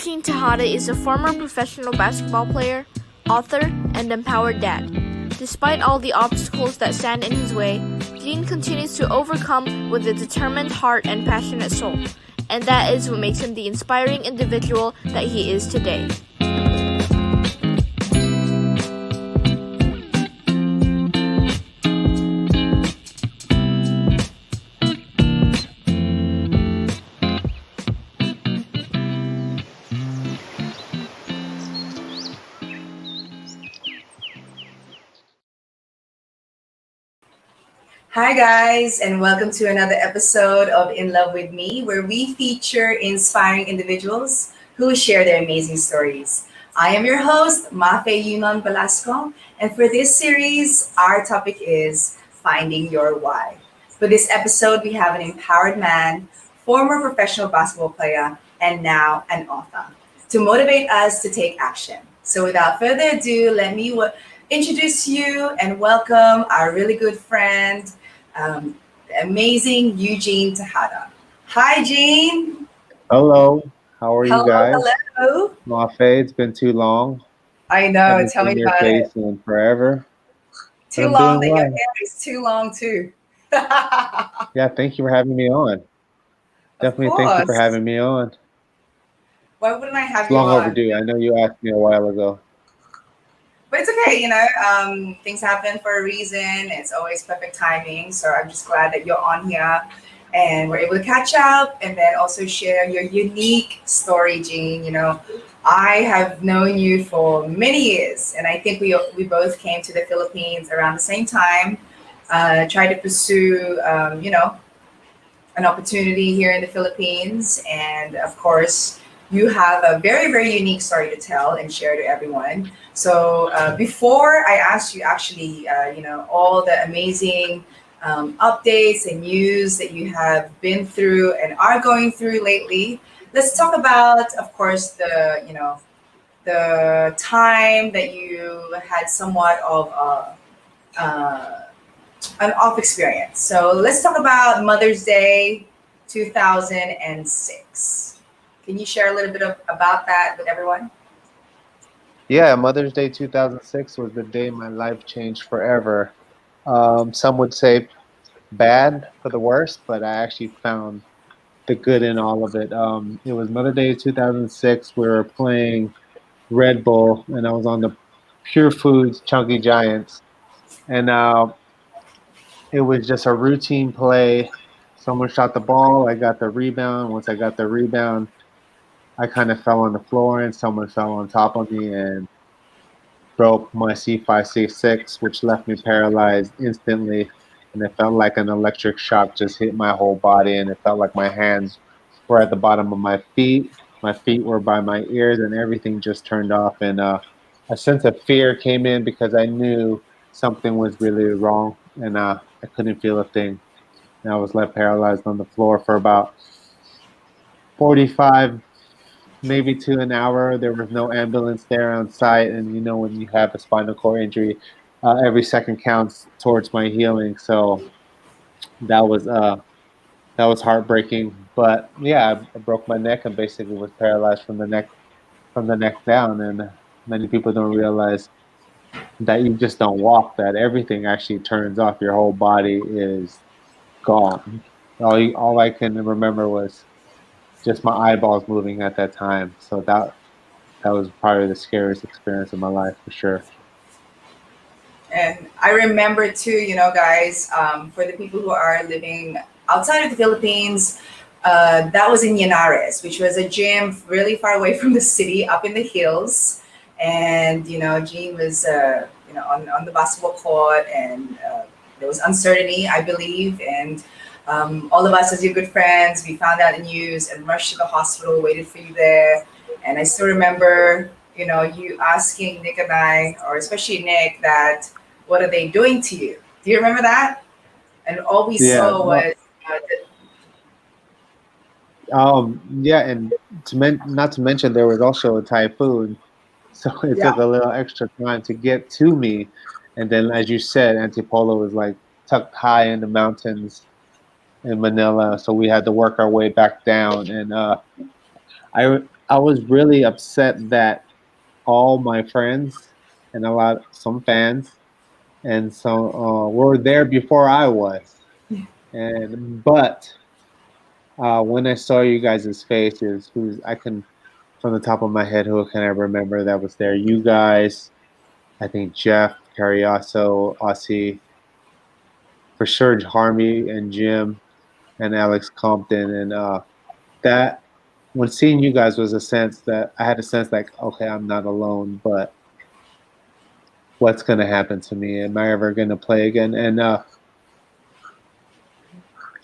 Eugene Tejada is a former professional basketball player, author, and empowered dad. Despite all the obstacles that stand in his way, Gene continues to overcome with a determined heart and passionate soul, and that is what makes him the inspiring individual that he is today. Hi, guys, and welcome to another episode of In Love with Me, where we feature inspiring individuals who share their amazing stories. I am your host, Mafae Velasco, and for this series, our topic is Finding Your Why. For this episode, we have an empowered man, former professional basketball player, and now an author to motivate us to take action. So, without further ado, let me introduce you and welcome our really good friend, the amazing Eugene Tejada. Hi, Gene. Hello, how are you Hello, guys? hello. Mafae, it's been too long. I know. Haven't Tell me seen your about it. face in forever, but Too I'm long doing that your well. hair is too long too. Of Yeah, thank you for having me on. Definitely thank you for course. having me on. Why wouldn't I It's have you long on? overdue. I know you asked me a while ago. But it's okay, things happen for a reason. It's always perfect timing. So I'm just glad that you're on here and we're able to catch up and then also share your unique story, Jean. I have known you for many years, and I think we both came to the Philippines around the same time, tried to pursue, an opportunity here in the Philippines. And of course, you have a very, very unique story to tell and share to everyone. So before I ask you actually, all the amazing updates and news that you have been through and are going through lately, let's talk about, of course, the time that you had somewhat of an off experience. So let's talk about Mother's Day 2006. Can you share a little bit about that with everyone? Yeah, Mother's Day 2006 was the day my life changed forever. Some would say bad for the worst, but I actually found the good in all of it. It was Mother's Day 2006. We were playing Red Bull, and I was on the Pure Foods Chunky Giants. And it was just a routine play. Someone shot the ball. I got the rebound. Once I got the rebound, I kind of fell on the floor, and someone fell on top of me and broke my C5C6, which left me paralyzed instantly. And it felt like an electric shock just hit my whole body, and it felt like my hands were at the bottom of my feet. My feet were by my ears, and everything just turned off. And a sense of fear came in because I knew something was really wrong, and I couldn't feel a thing. And I was left paralyzed on the floor for about 45, maybe to an hour. There was no ambulance there on site, and when you have a spinal cord injury, every second counts towards my healing. So that was uh that was heartbreaking. But yeah, I broke my neck and basically was paralyzed from the neck down. And many people don't realize that you just don't walk. That everything actually turns off. Your whole body is gone. All I can remember was just my eyeballs moving at that time. So that was probably the scariest experience of my life for sure. And I remember too, guys, for the people who are living outside of the Philippines, that was in Yanares, which was a gym really far away from the city, up in the hills. And Jean was, on the basketball court, and there was uncertainty, I believe. And all of us, as your good friends, we found out the news and rushed to the hospital, waited for you there. And I still remember, you asking Nick and I, or especially Nick, that what are they doing to you? Do you remember that? And all we Yeah, saw no, was, yeah, and not to mention there was also a typhoon, so it yeah, took a little extra time to get to me. And then, as you said, Antipolo was like tucked high in the mountains in Manila, so we had to work our way back down. And I I was really upset that all my friends and some fans and some were there before I was. And but when I saw you guys' faces, who's I can from the top of my head, who can I remember that was there? You guys, I think Jeff, Carriazo, Aussie, for sure, Harmy and Jim and Alex Compton, and that when seeing you guys was a sense that I had a sense like, okay, I'm not alone, but what's going to happen to me? Am I ever going to play again? And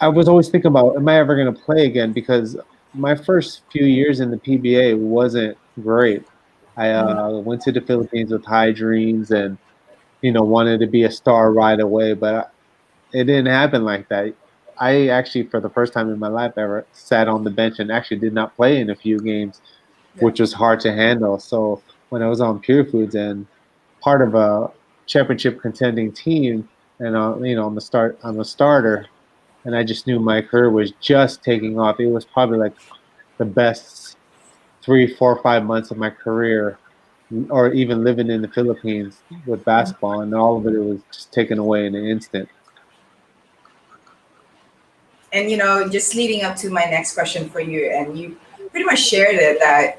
I was always thinking about, am I ever going to play again? Because my first few years in the PBA wasn't great. I went to the Philippines with high dreams and wanted to be a star right away, but it didn't happen like that. I actually, for the first time in my life, ever sat on the bench and actually did not play in a few games, Yeah. which was hard to handle. So when I was on Pure Foods and part of a championship contending team, and I'm a starter, and I just knew my career was just taking off. It was probably like the best 3, 4, 5 months of my career, or even living in the Philippines with basketball, and all of it was just taken away in an instant. And just leading up to my next question for you, and you pretty much shared it that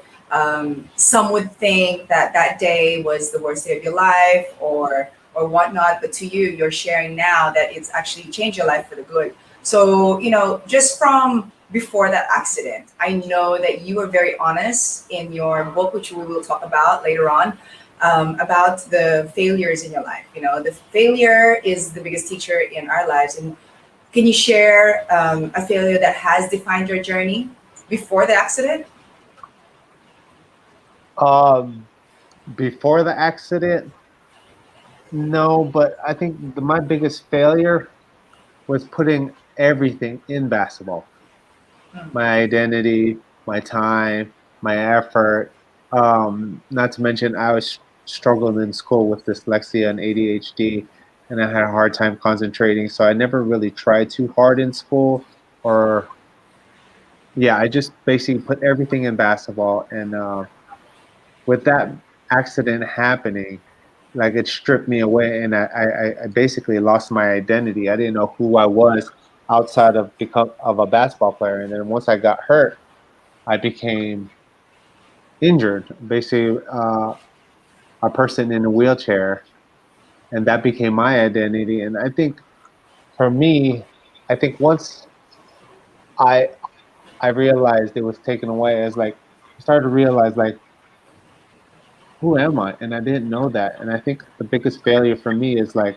some would think that that day was the worst day of your life or whatnot, but to you, you're sharing now that it's actually changed your life for the good. So just from before that accident, I know that you were very honest in your book, which we will talk about later on. About the failures in your life. The failure is the biggest teacher in our lives. And can you share a failure that has defined your journey before the accident? Um, Before the accident, no, but I think my biggest failure was putting everything in basketball. Mm, My identity, my time, my effort. Not to mention, I was struggling in school with dyslexia and ADHD, and I had a hard time concentrating. So I never really tried too hard in school, or yeah, I just basically put everything in basketball. And with that accident happening, like it stripped me away, and I basically lost my identity. I didn't know who I was outside of become of a basketball player. And then once I got hurt, I became injured, basically a person in a wheelchair, and that became my identity. And I think for me, I think once I I realized it was taken away, as like I started to realize like who am I? And I didn't know that. And I think the biggest failure for me is like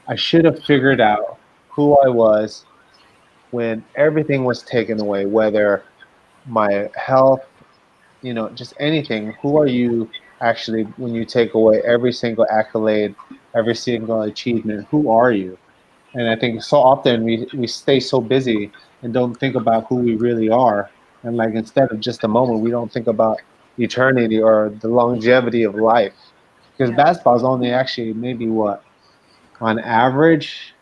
I should have figured out who I was when everything was taken away, whether my health, just anything. Who are you actually when you take away every single accolade, every single achievement? Who are you? And I think so often we stay so busy and don't think about who we really are. And like instead of just a moment, we don't think about eternity or the longevity of life. Because yeah, basketball is only actually maybe what, on average,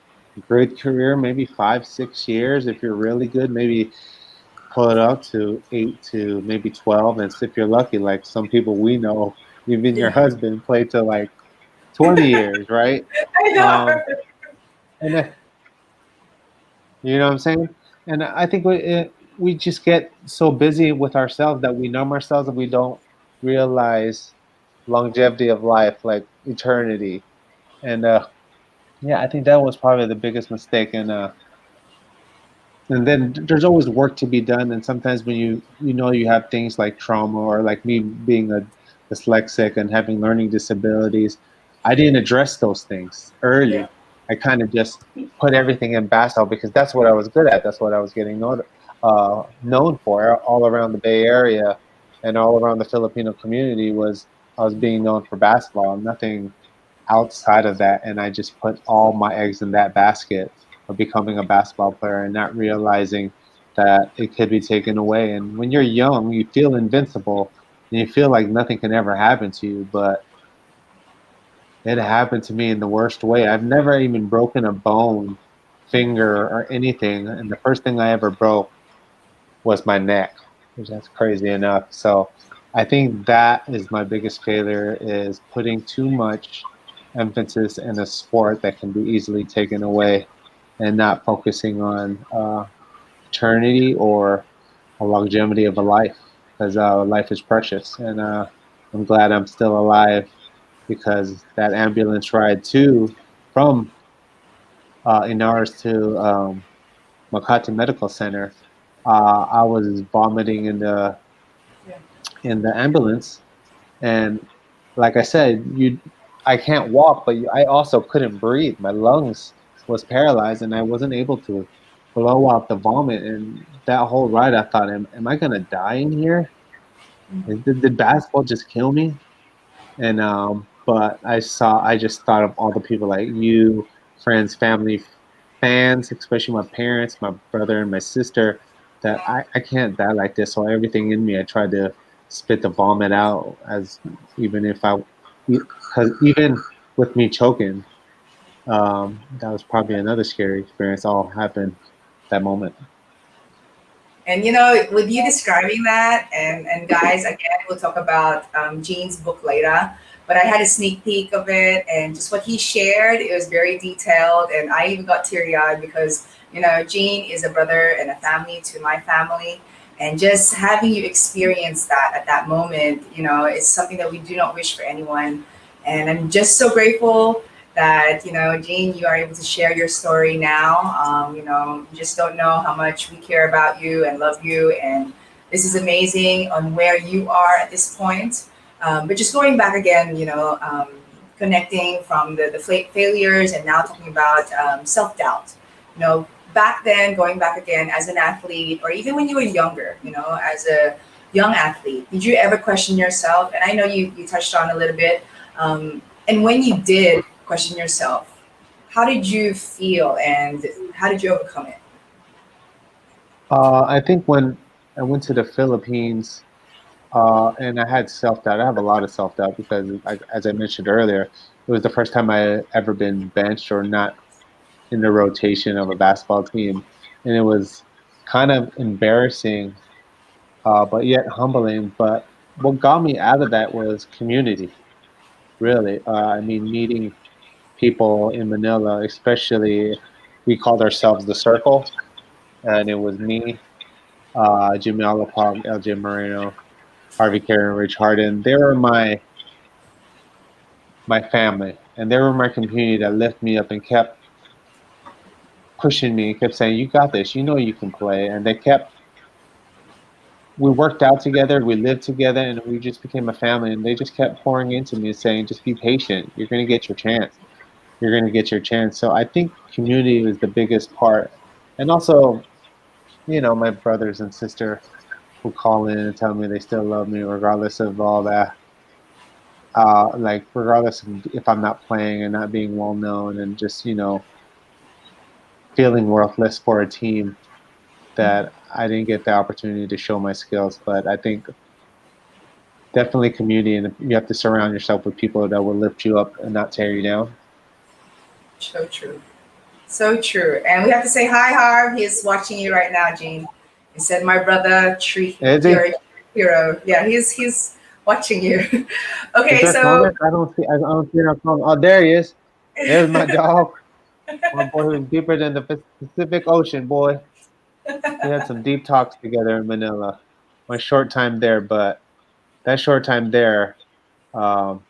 great career, maybe 5, 6 years. If you're really good, maybe pull it up to 8 to maybe 12. And if you're lucky, like some people we know, even your yeah. husband played to like 20 years, right? I know. Um, and you know what I'm saying? And I think we just get so busy with ourselves that we numb ourselves and we don't realize longevity of life, like eternity. And yeah, I think that was probably the biggest mistake. And then there's always work to be done. And sometimes when you have things like trauma or like me being a dyslexic and having learning disabilities, I didn't address those things Yeah, early. I kind of just put everything in basketball because that's what I was good at. That's what I was getting known for all around the Bay Area and all around the Filipino community was I was being known for basketball, nothing outside of that. And I just put all my eggs in that basket of becoming a basketball player and not realizing that it could be taken away. And when you're young, you feel invincible and you feel like nothing can ever happen to you. But it happened to me in the worst way. I've never even broken a bone, finger, or anything. And the first thing I ever broke was my neck, which that's crazy enough. So I think that is my biggest failure is putting too much emphasis in a sport that can be easily taken away and not focusing on eternity or a longevity of a life because life is precious and I'm glad I'm still alive because that ambulance ride too from in ours to Makati Medical Center, I was vomiting Yeah. in the ambulance, and like I said, I can't walk, but I also couldn't breathe. My lungs was paralyzed, and I wasn't able to blow out the vomit. And that whole ride, I thought, am I gonna die in here? Did basketball just kill me? And but I just thought of all the people like you, friends, family, fans, especially my parents, my brother, and my sister, that I can't die like this. So everything in me, I tried to spit the vomit out as even if I, because even with me choking, that was probably another scary experience. All happened that moment. And with you describing that, and guys, again, we'll talk about Gene's book later. But I had a sneak peek of it, and just what he shared, it was very detailed, and I even got teary eyed because Gene is a brother and a family to my family, and just having you experience that at that moment, it's something that we do not wish for anyone. And I'm just so grateful that Gene, you are able to share your story now. You just don't know how much we care about you and love you, and this is amazing on where you are at this point. But just going back again, connecting from the failures and now talking about self doubt. Back then, going back again as an athlete, or even when you were younger, as a young athlete, did you ever question yourself? And I know you touched on a little bit. And when you did question yourself, how did you feel and how did you overcome it? I think when I went to the Philippines, and I had self doubt. I have a lot of self doubt because, as I mentioned earlier, it was the first time I had ever been benched or not in the rotation of a basketball team, and it was kind of embarrassing, but yet humbling. But what got me out of that was community. Really, I mean, meeting people in Manila, especially we called ourselves the Circle, and it was me, Jimmy Alapog, LJ Moreno, Harvey Carey, and Rich Harden. They were my family, and they were my community that lifted me up and kept pushing me, kept saying, "You got this. You know you can play." And they kept. We worked out together, we lived together, and we just became a family. And they just kept pouring into me, saying, "Just be patient. You're going to get your chance. You're going to get your chance." So I think community was the biggest part, and also, my brothers and sister who call in and tell me they still love me regardless of all that. Like regardless of if I'm not playing and not being well known, and just feeling worthless for a team that I didn't get the opportunity to show my skills. But I think definitely community, and you have to surround yourself with people that will lift you up and not tear you down. So true. So true. And we have to say hi, Harv. He's watching you right now, Gene. He said, "My brother, Tree, Is he? you're a hero." Yeah, he's watching you. Is Okay, there so comments? I don't see no comments. Oh, there he is. There's my dog. My boy who's deeper than the Pacific Ocean, boy. We had some deep talks together in Manila. My short time there, but that short time there, um,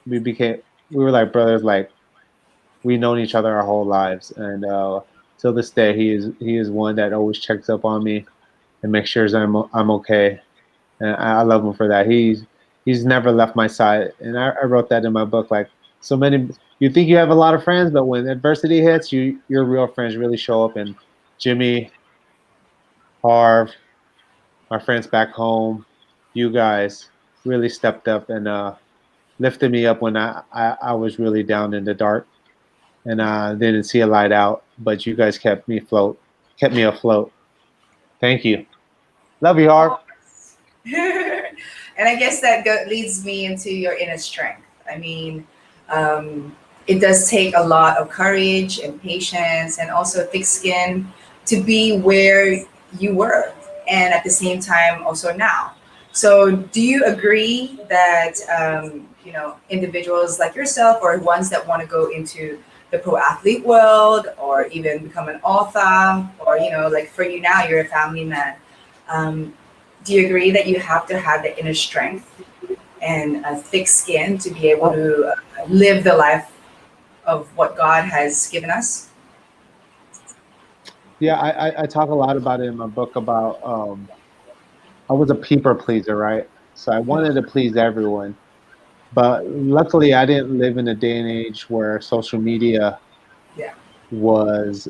we became we were like brothers. Like we known each other our whole lives, and till this day, he is one that always checks up on me and makes sure I'm okay. And I love him for that. He's never left my side, and I wrote that in my book. Like so many, you think you have a lot of friends, but when adversity hits, your real friends really show up. And Jimmy, Harv, my friends back home, you guys really stepped up and lifted me up when I was really down in the dark and didn't see a light out. But you guys kept me afloat. Thank you. Love you, Harv. and I guess that leads me into your inner strength. I mean, it does take a lot of courage and patience and also thick skin to be where you were, and at the same time, also now. So, do you agree that individuals like yourself, or ones that want to go into the pro athlete world, or even become an author, or like for you now, you're a family man. Um, do you agree that you have to have the inner strength and a thick skin to be able Oh, to live the life of what God has given us? yeah, I talk a lot about it in my book about I was a people pleaser, right? So I wanted to please everyone. But luckily, I didn't live in a day and age where social media Yeah. was,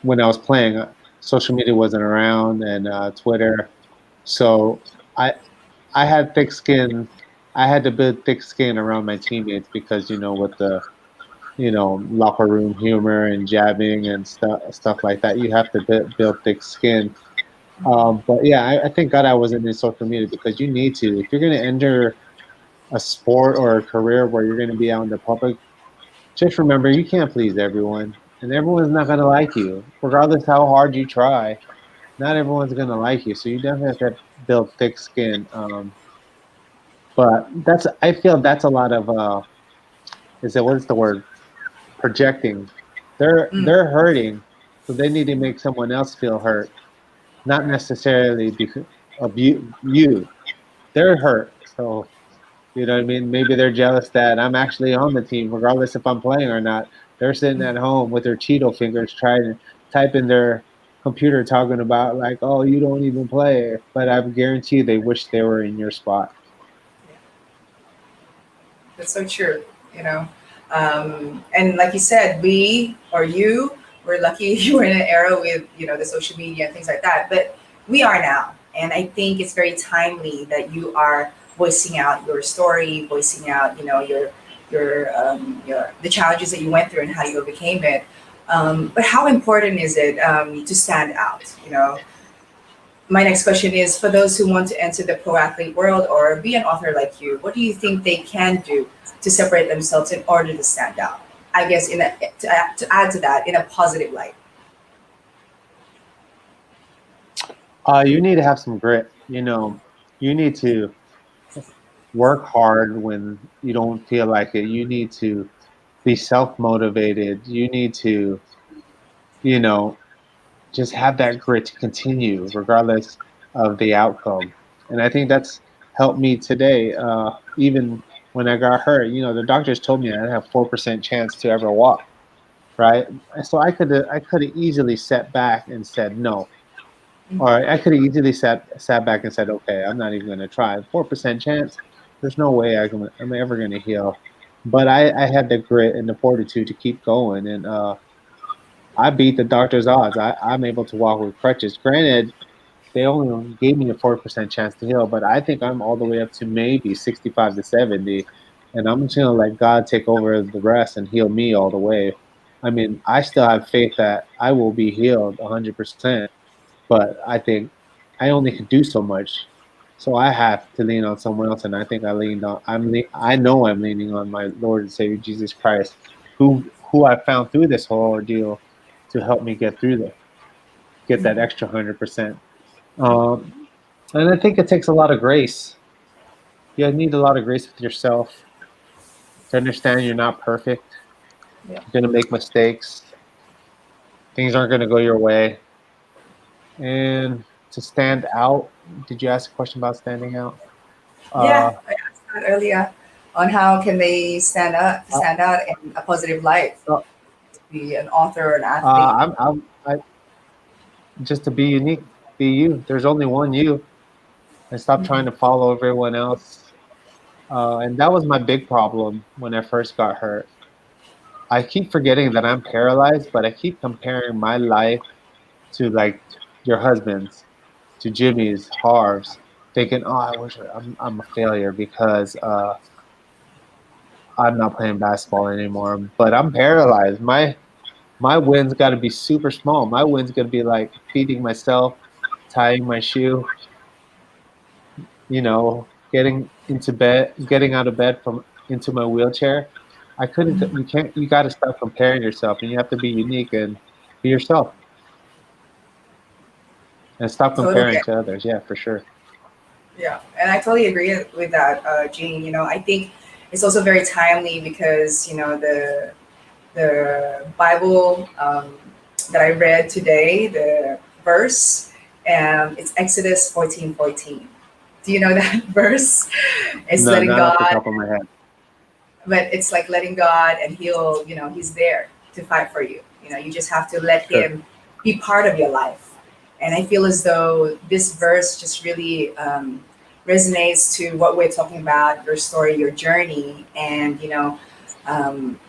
when I was playing, social media wasn't around and Twitter. So I, I had thick skin. I had to build thick skin around my teammates because, with the, locker room humor and jabbing and stuff like that, you have to build thick skin. But yeah, I thank God I wasn't in social media because you need to. If you're going to enter a sport or a career where you're going to be out in the public, just remember you can't please everyone, and everyone's not going to like you, regardless how hard you try. Not everyone's going to like you, so you definitely have to build thick skin. But I feel that's a lot of is it what's the word, projecting. Mm. They're hurting, so they need to make someone else feel hurt, not necessarily because of you. They're hurt, so you know what I mean? Maybe they're jealous that I'm actually on the team, regardless if I'm playing or not. They're sitting at home with their Cheeto fingers trying to type in their computer talking about like, oh, you don't even play. But I guarantee you they wish they were in your spot. That's so true, you know. And like you said, we or you were lucky you were in an era with, the social media and things like that. But we are now. And I think it's very timely that you are voicing out your story, voicing out, your the challenges that you went through and how you overcame it. But how important is it to stand out? My next question is for those who want to enter the pro athlete world or be an author like you, what do you think they can do to separate themselves in order to stand out? I guess to add to that in a positive light. You need to have some grit. You need to work hard when you don't feel like it. You need to be self motivated. You need to, you know, just have that grit to continue regardless of the outcome. And I think that's helped me today. Even when I got hurt, the doctors told me I have 4% chance to ever walk, right? So I could have easily sat back and said no, or I could have easily sat back and said, okay, I'm not even going to try. 4% chance. There's no way I'm ever going to heal. But I had the grit and the fortitude to keep going, and I beat the doctor's odds. I'm able to walk with crutches. Granted, they only gave me a 4% chance to heal, but I think I'm all the way up to maybe 65 to 70, and I'm just gonna let God take over the rest and heal me all the way. I mean, I still have faith that I will be healed 100%, but I think I only can do so much, so I have to lean on someone else. And I think I know I'm leaning on my Lord and Savior Jesus Christ, who I found through this whole ordeal to help me get that extra 100%. And I think it takes a lot of grace. You need a lot of grace with yourself to understand you're not perfect. Yeah. You're gonna make mistakes. Things aren't gonna go your way. And to stand out. Did you ask a question about standing out? Uh, Yeah, I asked that earlier on how can they uh, stand out in a positive light, uh, be an author or an athlete. just to be unique, be you. There's only one you, and stop trying to follow everyone else. And that was my big problem when I first got hurt. I keep forgetting that I'm paralyzed, but I keep comparing my life to like your husband's, to Jimmy's, Harv's, thinking, "Oh, I'm a failure because I'm not playing basketball anymore." But I'm paralyzed. My win's got to be super small. My win's gonna be like feeding myself, tying my shoe, getting out of bed from into my wheelchair. I couldn't. You can't. You got to stop comparing yourself, and you have to be unique and be yourself, and stop Totally. comparing to others. Yeah, for sure. Yeah, and I totally agree with that, Jean. I think it's also very timely because the Bible that I read today, the verse, it's Exodus 14:14. Do you know that verse? It's No, letting not off the God, top of my head. but it's like letting God, and He's there to fight for you. You just have to let Sure. Him be part of your life. And I feel as though this verse just really resonates to what we're talking about, your story, your journey. And,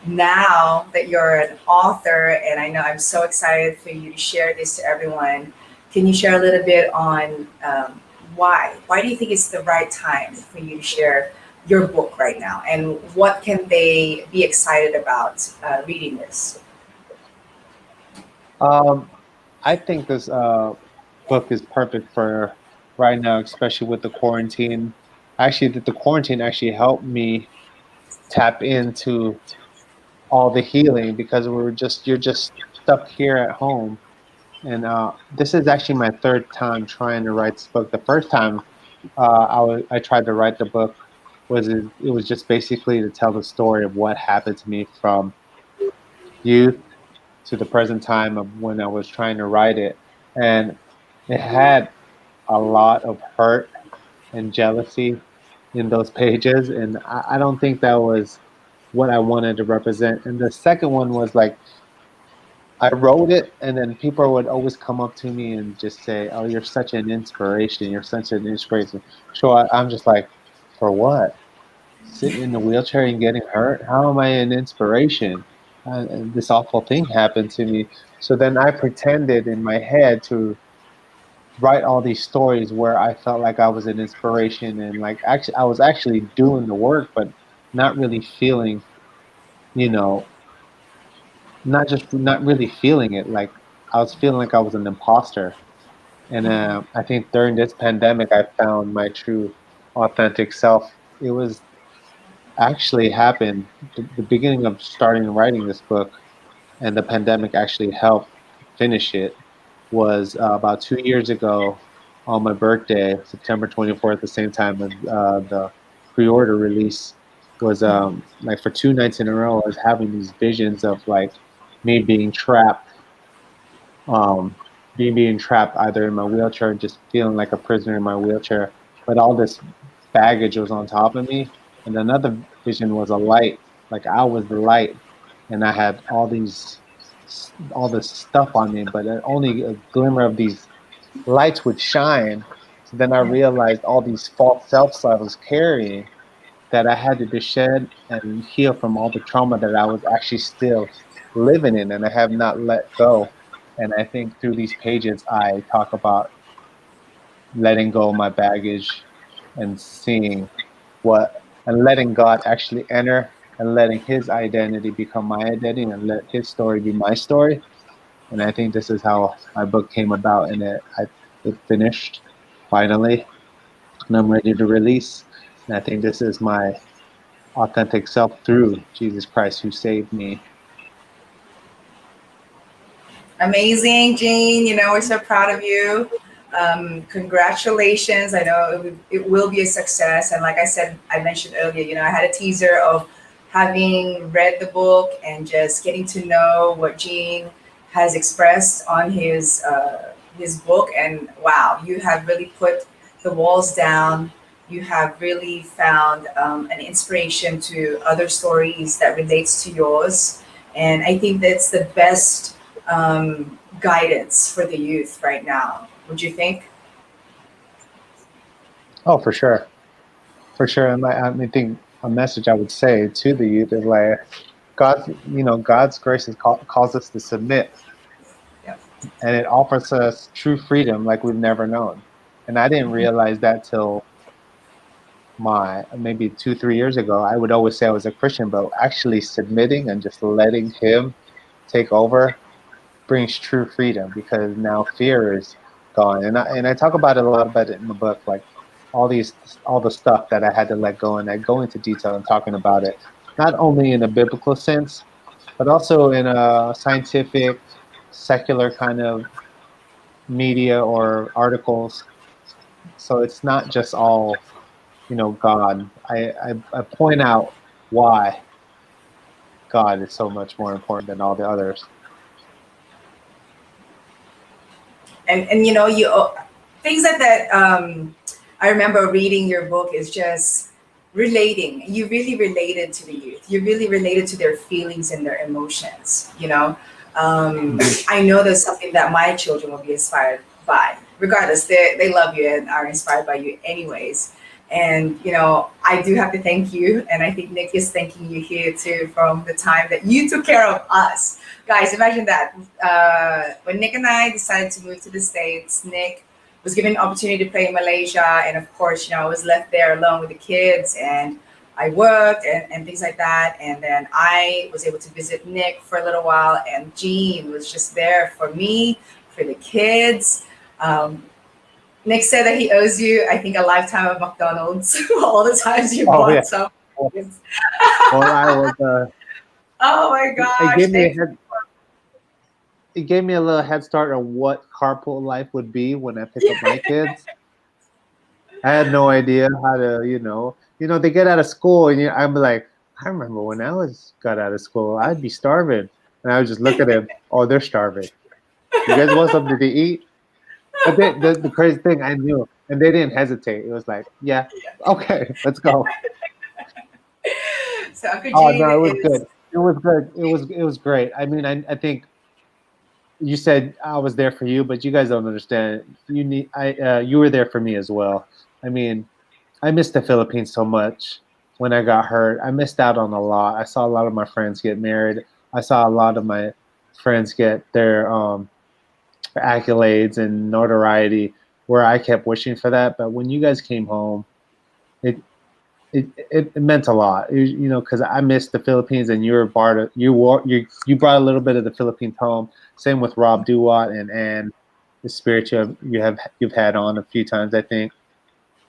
now that you're an author, and I know I'm so excited for you to share this to everyone, can you share a little bit on why? Why do you think it's the right time for you to share your book right now? And what can they be excited about reading this? Um, I think this book is perfect for right now, especially with the quarantine. Actually, the quarantine actually helped me tap into all the healing because you're just stuck here at home. And this is actually my third time trying to write this book. The first time I tried to write the book it was just basically to tell the story of what happened to me from youth to the present time of when I was trying to write it. And it had a lot of hurt and jealousy in those pages. And I don't think that was what I wanted to represent. And the second one was like, I wrote it, and then people would always come up to me and just say, "Oh, you're such an inspiration. You're such an inspiration." So I'm just like, for what? Sitting in the wheelchair and getting hurt? How am I an inspiration? And this awful thing happened to me. So then I pretended in my head to write all these stories where I felt like I was an inspiration and like actually I was actually doing the work, but not really feeling, you know, not really feeling it. Like I was feeling like I was an imposter. And I think during this pandemic, I found my true, authentic self. It was actually happened the beginning of starting writing this book, and the pandemic actually helped finish it. Was about 2 years ago on my birthday, September 24th, the same time as the pre-order release. Was like for 2 nights in a row, I was having these visions of like me um, being trapped either in my wheelchair, just feeling like a prisoner in my wheelchair, but all this baggage was on top of me. And another vision was a light, like I was the light, and I had all this stuff on me, but only a glimmer of these lights would shine. So then I Yeah. realized all these false selves I was carrying that I had to shed and heal from all the trauma that I was actually still living in and I have not let go. And I think through these pages, I talk about letting go of my baggage and seeing what, and letting God actually enter and letting His identity become my identity and let His story be my story. And I think this is how my book came about and it finished finally. And I'm ready to release. And I think this is my authentic self through Jesus Christ who saved me. Amazing, Jean. We're so proud of you. Congratulations. I know it will be a success. And like I said, I mentioned earlier, I had a teaser of having read the book and just getting to know what Jean has expressed on his book. And wow, you have really put the walls down. You have really found an inspiration to other stories that relates to yours. And I think that's the best guidance for the youth right now. Would you think? Oh, for sure. For sure. And I think a message I would say to the youth is like, God's grace calls us to submit Yeah. and it offers us true freedom like we've never known. And I didn't realize that till my maybe 2, 3 years ago. I would always say I was a Christian, but actually submitting and just letting Him take over brings true freedom because now fear is gone. And I talk about it a lot about it in the book, like all these all the stuff that I had to let go, and I go into detail in talking about it, not only in a biblical sense, but also in a scientific, secular kind of media or articles So it's not just all, God. I point out why God is so much more important than all the others. And you things like that. I remember reading your book is just relating. You really related to the youth. You really related to their feelings and their emotions. Mhm. I know that's something that my children will be inspired by. Regardless, they love you and are inspired by you anyways. And I do have to thank you, and I think Nick is thanking you here too, from the time that you took care of us. Guys, imagine that. When Nick and I decided to move to the States, Nick was given an opportunity to play in Malaysia. And of course, I was left there alone with the kids, and I worked and things like that. And then I was able to visit Nick for a little while, and Gene was just there for me, for the kids. Um, Nick said that he owes you, I think, a lifetime of McDonald's all the times you Oh yeah. bought some. Well, I was. Oh my It gosh, gave me a thank you. head. It gave me a little head start on what carpool life would be when I pick up my kids. I had no idea how to, they get out of school and I'm like, I remember when I was got out of school, I'd be starving, and I would just look at them. Oh, they're starving. You guys want something to eat? But the crazy thing, I knew, and they didn't hesitate. It was like, yeah, okay, let's go. So Uncle Oh Gene no, it was is. good. It was good. It was great. I mean, I think you said I was there for you, but you guys don't understand. You were there for me as well. I mean, I missed the Philippines so much when I got hurt. I missed out on a lot. I saw a lot of my friends get married. I saw a lot of my friends get their accolades and notoriety, where I kept wishing for that. But when you guys came home, it it meant a lot. Because I missed the Philippines, and you brought a little bit of the Philippines home. Same with Rob Duwat and Ann, the spirit you've had on a few times, I think.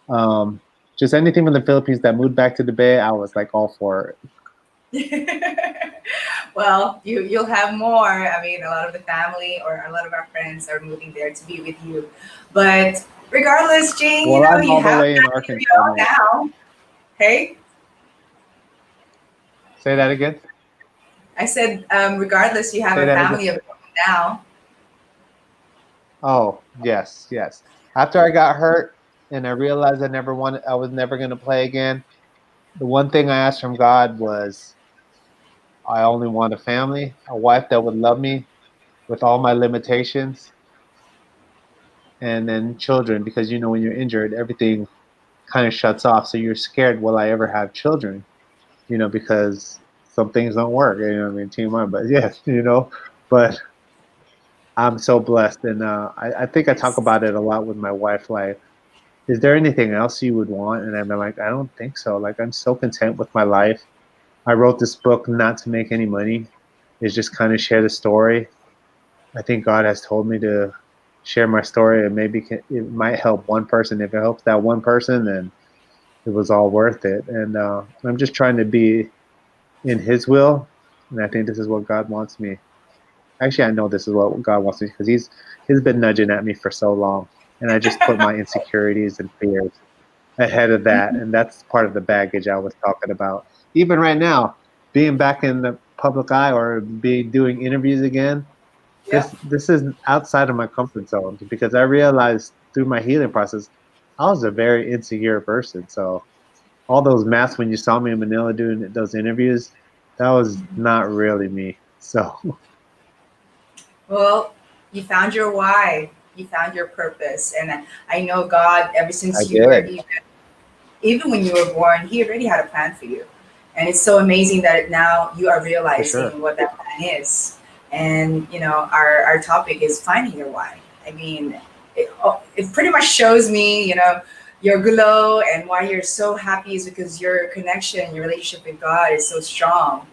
Um, just anything from the Philippines that moved back to the Bay, I was like all for it. Well, you'll have more. I mean, a lot of the family or a lot of our friends are moving there to be with you. But regardless, Jane, Well, I'm you all the have way in family of Arkansas your own now. now. Hey, Say that again. I said, regardless, you have Say a that again. family of your own now. Oh, yes, yes. After I got hurt and I realized I was never going to play again, the one thing I asked from God was I only want a family, a wife that would love me with all my limitations, and then children, because when you're injured, everything kind of shuts off. So you're scared, will I ever have children? Because some things don't work. I mean, team one, but yes, but I'm so blessed. And I think I talk about it a lot with my wife. Like, is there anything else you would want? And I'm like, I don't think so. Like, I'm so content with my life. I wrote this book not to make any money. It's just kind of share the story. I think God has told me to share my story, and maybe it might help one person. If it helps that one person, then it was all worth it. And I'm just trying to be in His will, and I think this is what God wants me. Actually, I know this is what God wants me, because He's been nudging at me for so long, and I just put my insecurities and fears ahead of that, and that's part of the baggage I was talking about. Even right now, being back in the public eye or be doing interviews again, Yep. this is outside of my comfort zone, because I realized through my healing process I was a very insecure person. So all those masks when you saw me in Manila doing those interviews, that was not really me. So Well, you found your why. You found your purpose, and I know God. Ever I since you were did, even when you were born, He already had a plan for you. And it's so amazing that now you are for sure. realizing what that plan is. And, our topic is finding your why. I mean, it pretty much shows me, your glow, and why you're so happy is because your connection, your relationship with God is so strong.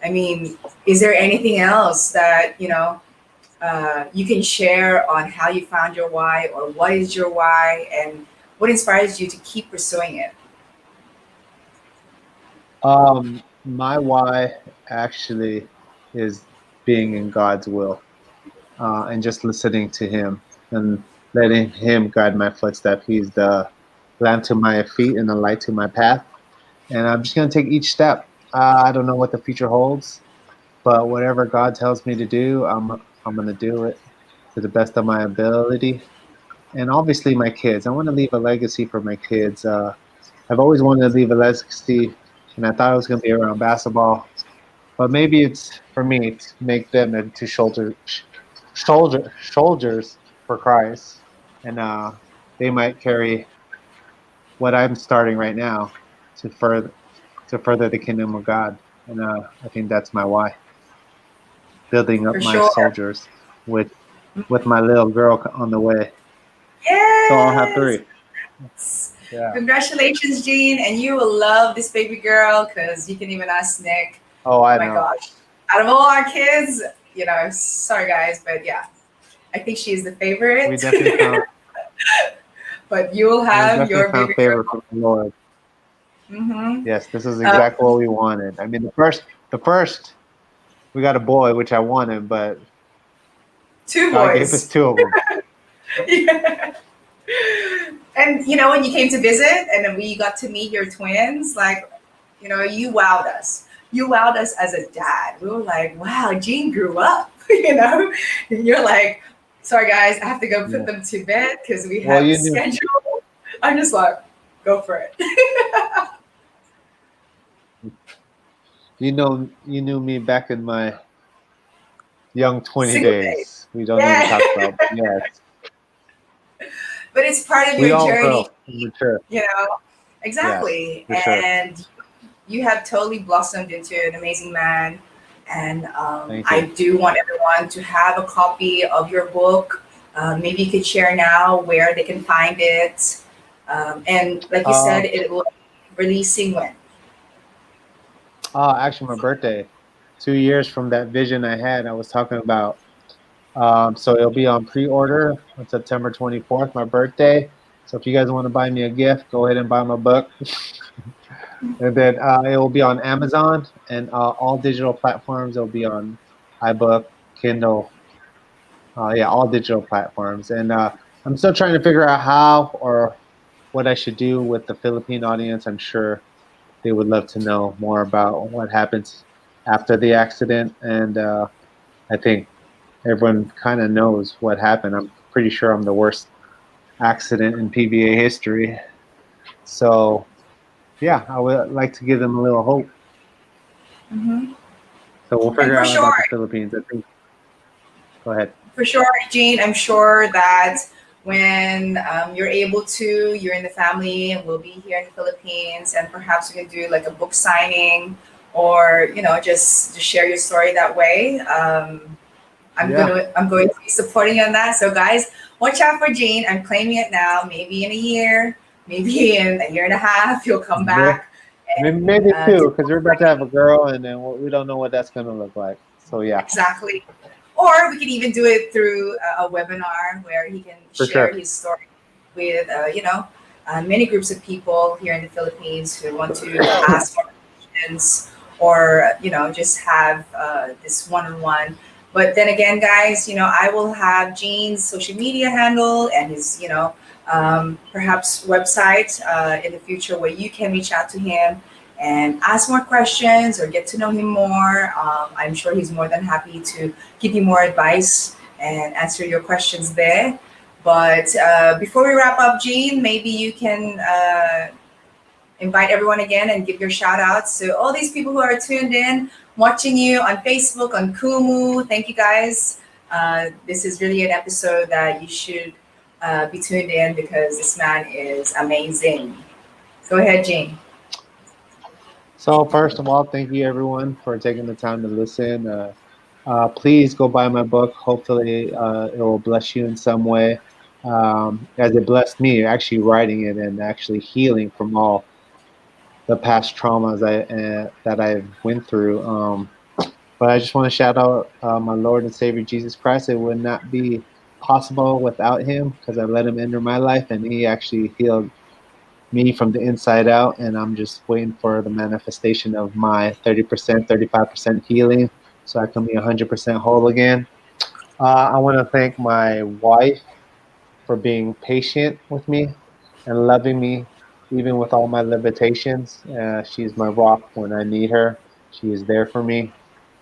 I mean, is there anything else that, you can share on how you found your why, or what is your why, and what inspires you to keep pursuing it? My why actually is being in God's will, and just listening to Him. And letting Him guide my footsteps. He's the lamp to my feet and the light to my path. And I'm just going to take each step. I don't know what the future holds, but whatever God tells me to do, I'm going to do it to the best of my ability. And obviously, my kids. I want to leave a legacy for my kids. I've always wanted to leave a legacy, and I thought it was going to be around basketball, but maybe it's for me to make them into soldiers for Christ, and they might carry what I'm starting right now to further the kingdom of God, and I think that's my why. Building up For my sure. soldiers with my little girl on the way. So I'll have Yes. three. Yeah. Congratulations, Jean, and you will love this baby girl because you can even ask Nick. Oh, Oh I my know. gosh. Out of all our kids, sorry guys, but yeah, I think she's the favorite. We definitely found But you will we have definitely your found baby favor girl. from the Lord. Mm-hmm. Yes, this is exactly what we wanted. I mean, the first we got a boy, which I wanted, but Two God gave us boys. two of them. Yeah. And when you came to visit and then we got to meet your twins, like, you wowed us. You wowed us as a dad. We were like, wow, Jean grew up, And you're like, sorry guys, I have to go put Yeah. them to bed because we Well, have a you knew, schedule. I'm just like, go for it. you knew me back in my young 20 Single day. days. We don't need to Yeah. talk about, but yes, But it's part of we your all journey, grow and mature. you know? Yes, Exactly. for sure. And you have totally blossomed into an amazing man. And Thank I you. do want everyone to have a copy of your book. Maybe you could share now where they can find it. And like you Uh, said, it will be releasing when? Actually, my birthday, 2 years from that vision I had, I was talking about. So it'll be on pre-order on September 24th, my birthday. So if you guys want to buy me a gift, go ahead and buy my book. And then it will be on Amazon and all digital platforms. It'll be on iBook, Kindle, yeah, all digital platforms. And I'm still trying to figure out how or what I should do with the Philippine audience. I'm sure they would love to know more about what happens after the accident. And I think everyone kind of knows what happened. I'm pretty sure I'm the worst accident in PBA history. So, yeah, I would like to give them a little hope. Hmm. So we'll And figure for out sure, about the Philippines. I think. Go ahead. For sure, Jean, I'm sure that when you're able to, you're in the family and we'll be here in the Philippines, and perhaps we can do like a book signing or just share your story that way. Yeah. I'm going to be supporting you on that. So guys, watch out for Jean. I'm claiming it now. Maybe in a year, maybe in a year and a half, you'll come May- back and Maybe two, do because we're about to have a girl, and then we don't know what that's going to look like. So yeah, exactly. Or we can even do it through a webinar where he can for share sure. his story with, many groups of people here in the Philippines who want to ask more questions or, just have this one-on-one. But then again, guys, I will have Gene's social media handle and his, perhaps website in the future where you can reach out to him and ask more questions or get to know him more. I'm sure he's more than happy to give you more advice and answer your questions there. But before we wrap up, Gene, maybe you can invite everyone again and give your shout outs to all these people who are tuned in, watching you on Facebook, on Kumu. Thank you guys. This is really an episode that you should be tuned in because this man is amazing. Go ahead, Gene. So first of all, thank you everyone for taking the time to listen. Please go buy my book. Hopefully, it will bless you in some way, as it blessed me. Actually, writing it and actually healing from all the past traumas that I've went through. But I just want to shout out my Lord and Savior Jesus Christ. It would not be possible without Him because I let Him enter my life, and He actually healed me from the inside out. And I'm just waiting for the manifestation of my 30%, 35% healing, so I can be 100% whole again. I want to thank my wife for being patient with me and loving me, even with all my limitations. She's my rock when I need her. She is there for me.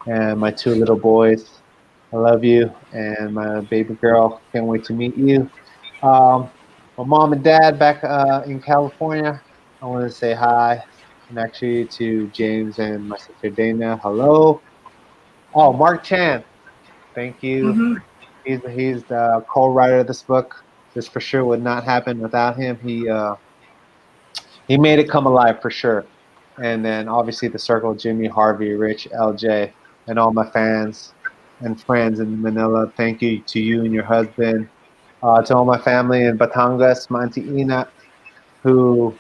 And my two little boys, I love you. And my baby girl, can't wait to meet you. Um, my mom and dad back in California, I want to say hi. And actually to James and my sister Dana, hello. Oh, Mark Chan, thank you. Mm-hmm. He's the co-writer of this book. This for sure would not happen without him. He made it come alive for sure. And then obviously the circle, Jimmy, Harvey, Rich, LJ, and all my fans and friends in Manila. Thank you to you and your husband. To all my family in Batangas, my auntie Ina, who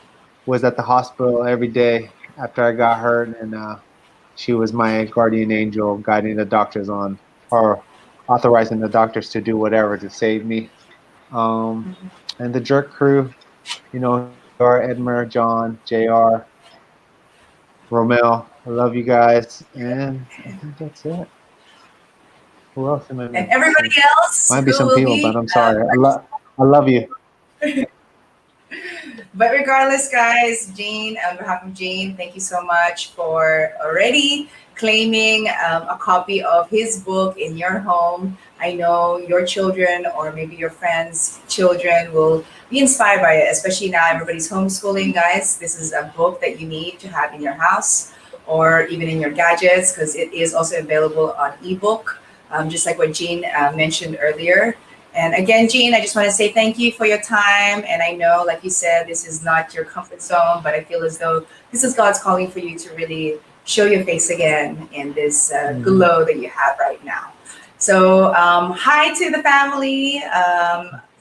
was at the hospital every day after I got hurt, and she was my guardian angel, guiding the doctors on, or authorizing the doctors to do whatever to save me. Um, and the jerk crew, Yor, Edmer, John, JR, Romel. I love you guys, and I think that's it. Who else am I And missing? everybody else Might be who some will people, but be I'm sorry. I love you. But regardless, guys, Gene, on behalf of Gene, thank you so much for already claiming a copy of his book in your home. I know your children or maybe your friends' children will be inspired by it, especially now everybody's homeschooling, guys. This is a book that you need to have in your house or even in your gadgets because it is also available on ebook, just like what Gene mentioned earlier. And again, Jean, I just want to say thank you for your time. And I know, like you said, this is not your comfort zone, but I feel as though this is God's calling for you to really show your face again in this glow that you have right now. So, hi to the family.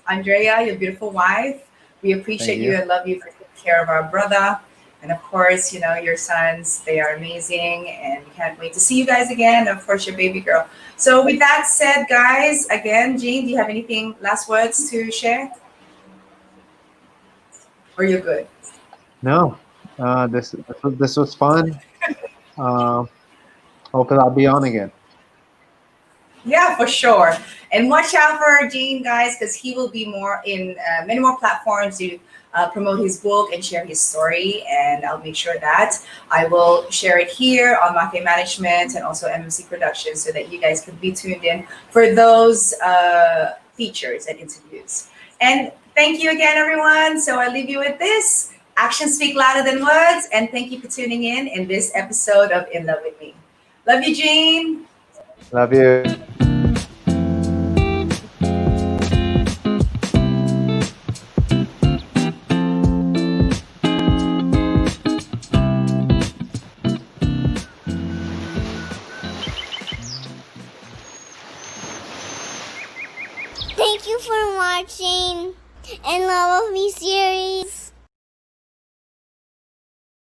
Andrea, your beautiful wife. We appreciate Thank you you. and love you for taking care of our brother. And of course, your sons, they are amazing. And we can't wait to see you guys again. And of course, your baby girl. So with that said, guys, again, Jean, do you have anything, last words to share? Or you're good? No, this was fun. Uh, Hope I'll be on again. Yeah, for sure. And watch out for Gene, guys, because he will be more in many more platforms to promote his book and share his story. And I'll make sure that I will share it here on Mafae Management and also MMC Productions so that you guys can be tuned in for those features and interviews. And thank you again, everyone. So I leave you with this. Actions speak louder than words. And thank you for tuning in this episode of In Love With Me. Love you, Gene. Love you. Thank you for watching and Love of Me series.